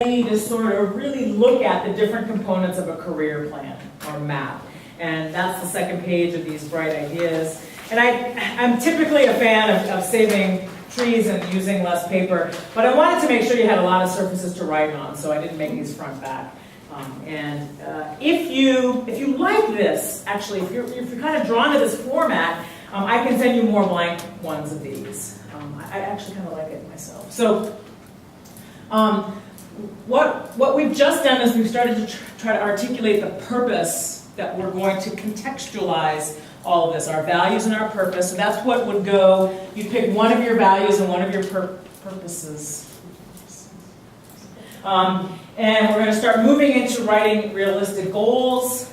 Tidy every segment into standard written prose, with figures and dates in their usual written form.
to sort of really look at the different components of a career plan or map. And that's the second page of these bright ideas. And I'm typically a fan of saving trees and using less paper, but I wanted to make sure you had a lot of surfaces to write on, so I didn't make these front back. If you like this, actually, if you're kind of drawn to this format, I can send you more blank ones of these. I actually kind of like it myself. So what we've just done is we've started to try to articulate the purpose that we're going to contextualize all of this, our values and our purpose. And that's what would go, you'd pick one of your values and one of your purposes. And we're going to start moving into writing realistic goals,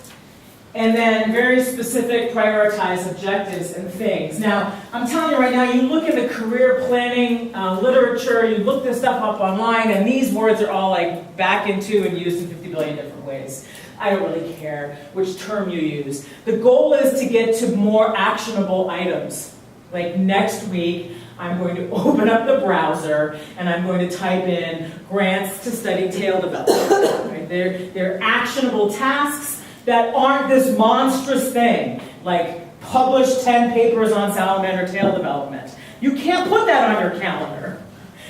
and then very specific prioritized objectives and things. Now, I'm telling you right now, you look at the career planning literature, you look this stuff up online, and these words are all like back into and used in 50 billion different ways. I don't really care which term you use. The goal is to get to more actionable items. Like next week, I'm going to open up the browser and I'm going to type in grants to study tail development. Right? They're actionable tasks that aren't this monstrous thing, like publish 10 papers on salamander tail development. You can't put that on your calendar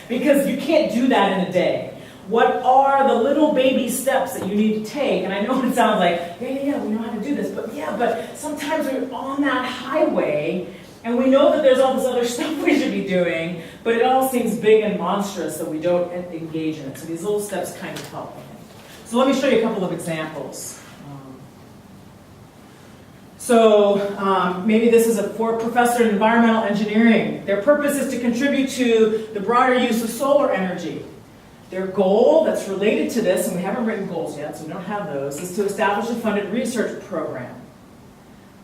because you can't do that in a day. What are the little baby steps that you need to take? And I know it sounds like, yeah, we know how to do this, but sometimes we're on that highway and we know that there's all this other stuff we should be doing, but it all seems big and monstrous that we don't engage in it. So these little steps kind of help. So let me show you a couple of examples. Maybe this is for a professor in environmental engineering. Their purpose is to contribute to the broader use of solar energy. Their goal that's related to this, and we haven't written goals yet, so we don't have those, is to establish a funded research program.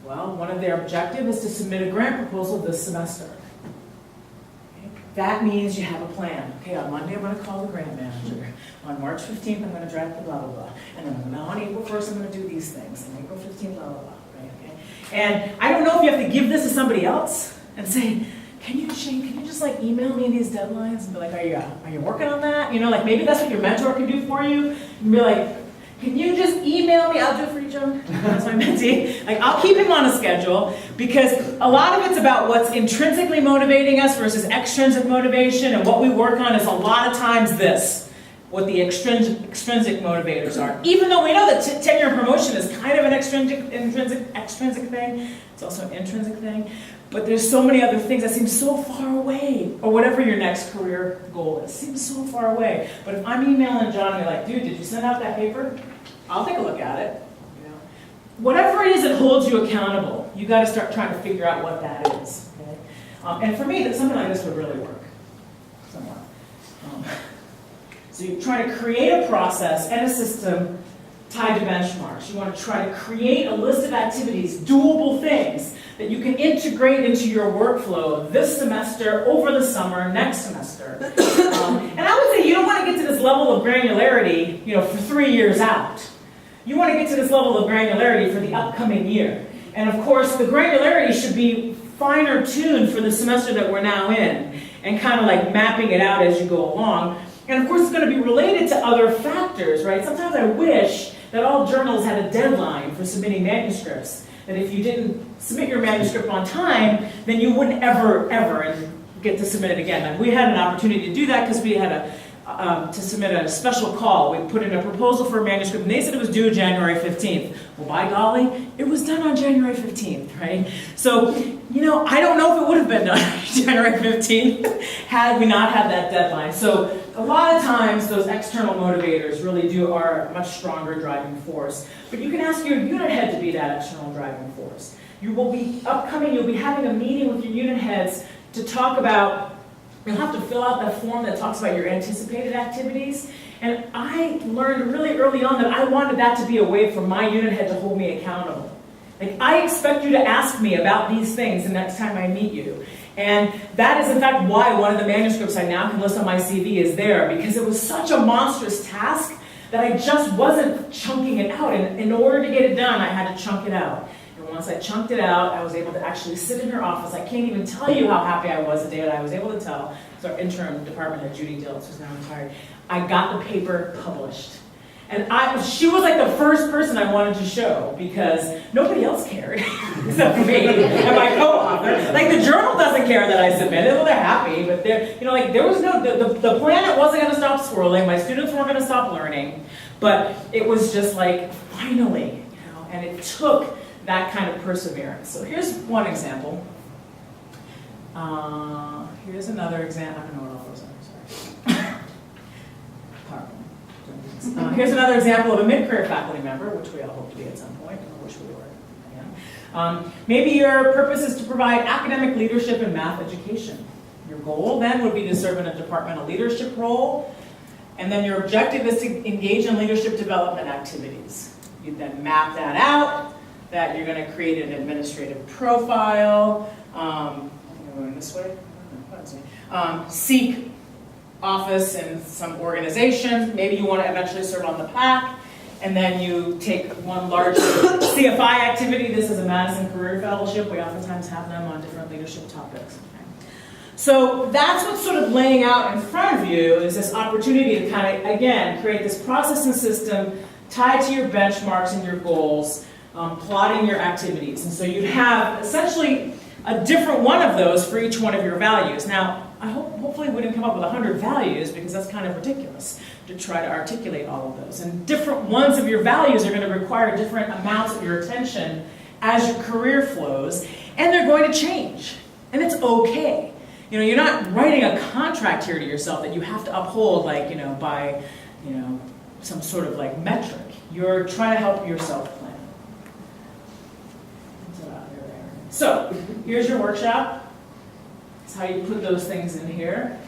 Well, one of their objectives is to submit a grant proposal this semester. Okay. That means you have a plan. Okay, on Monday I'm going to call the grant manager. On March 15th I'm going to draft the blah, blah, blah. And then on April 1st I'm going to do these things. And April 15th, blah, blah, blah. Right? Okay. And I don't know if you have to give this to somebody else and say, Shane, can you just like email me these deadlines and be like, are you working on that? You know, like maybe that's what your mentor can do for you. And be like, can you just email me? I'll do it for you, Joan. That's my mentee. Like, I'll keep him on a schedule because a lot of it's about what's intrinsically motivating us versus extrinsic motivation, and what we work on is a lot of times what the extrinsic motivators are. Even though we know that tenure and promotion is kind of an extrinsic thing, it's also an intrinsic thing. But there's so many other things that seem so far away, or whatever your next career goal is, seems so far away. But if I'm emailing John and you're like, dude, did you send out that paper? I'll take a look at it. You know? Whatever it is that holds you accountable, you got to start trying to figure out what that is. Okay? And for me, something like this would really work. Somewhat. So you try to create a process and a system tied to benchmarks. You want to try to create a list of activities, doable things, that you can integrate into your workflow this semester, over the summer, next semester. And I would say you don't want to get to this level of granularity, for 3 years out. You want to get to this level of granularity for the upcoming year. And of course, the granularity should be finer tuned for the semester that we're now in, and kind of like mapping it out as you go along. And of course, it's going to be related to other factors, right? Sometimes I wish that all journals had a deadline for submitting manuscripts. That if you didn't submit your manuscript on time, then you wouldn't ever get to submit it again. And we had an opportunity to do that because we had to submit a special call. We put in a proposal for a manuscript, and they said it was due January 15th. Well, by golly, it was done on January 15th, right? So, I don't know if it would have been done January 15th had we not had that deadline. So a lot of times those external motivators really are a much stronger driving force. But you can ask your unit head to be that external driving force. You'll be having a meeting with your unit heads to talk about, you'll have to fill out that form that talks about your anticipated activities. And I learned really early on that I wanted that to be a way for my unit head to hold me accountable. Like, I expect you to ask me about these things the next time I meet you. And that is, in fact, why one of the manuscripts I now can list on my CV is there, because it was such a monstrous task that I just wasn't chunking it out. And in order to get it done, I had to chunk it out. And once I chunked it out, I was able to actually sit in her office. I can't even tell you how happy I was the day that I was able to tell. So our interim department head, Judy Diltz, who's now retired. I got the paper published. And she was like the first person I wanted to show because nobody else cared except for me and my co-author. Like the journal doesn't care that I submitted. Well, they're happy, but there was no, the planet wasn't going to stop swirling. My students weren't going to stop learning. But it was just like, finally, and it took that kind of perseverance. So here's one example. Here's another example. I don't know what all those are, sorry. Here's another example of a mid-career faculty member, which we all hope to be at some point, or wish we were again. Maybe your purpose is to provide academic leadership in math education. Your goal then would be to serve in a departmental leadership role, and then your objective is to engage in leadership development activities. You then map that out, that you're going to create an administrative profile, I think I'm going this way, seek office in some organization. Maybe you want to eventually serve on the PAC, and then you take one large CFI activity. This is a Madison Career Fellowship. We oftentimes have them on different leadership topics. Okay. So that's what's sort of laying out in front of you is this opportunity to kind of, again, create this process and system tied to your benchmarks and your goals, plotting your activities. And so you have essentially a different one of those for each one of your values. Now, hopefully we didn't come up with 100 values because that's kind of ridiculous to try to articulate all of those. And different ones of your values are going to require different amounts of your attention as your career flows, and they're going to change. And it's okay. You're not writing a contract here to yourself that you have to uphold by some sort of metric. You're trying to help yourself plan. So, here's your workshop. That's how you put those things in here.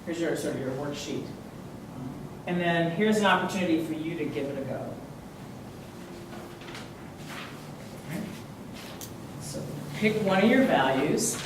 Here's your your worksheet. And then here's an opportunity for you to give it a go. So pick one of your values.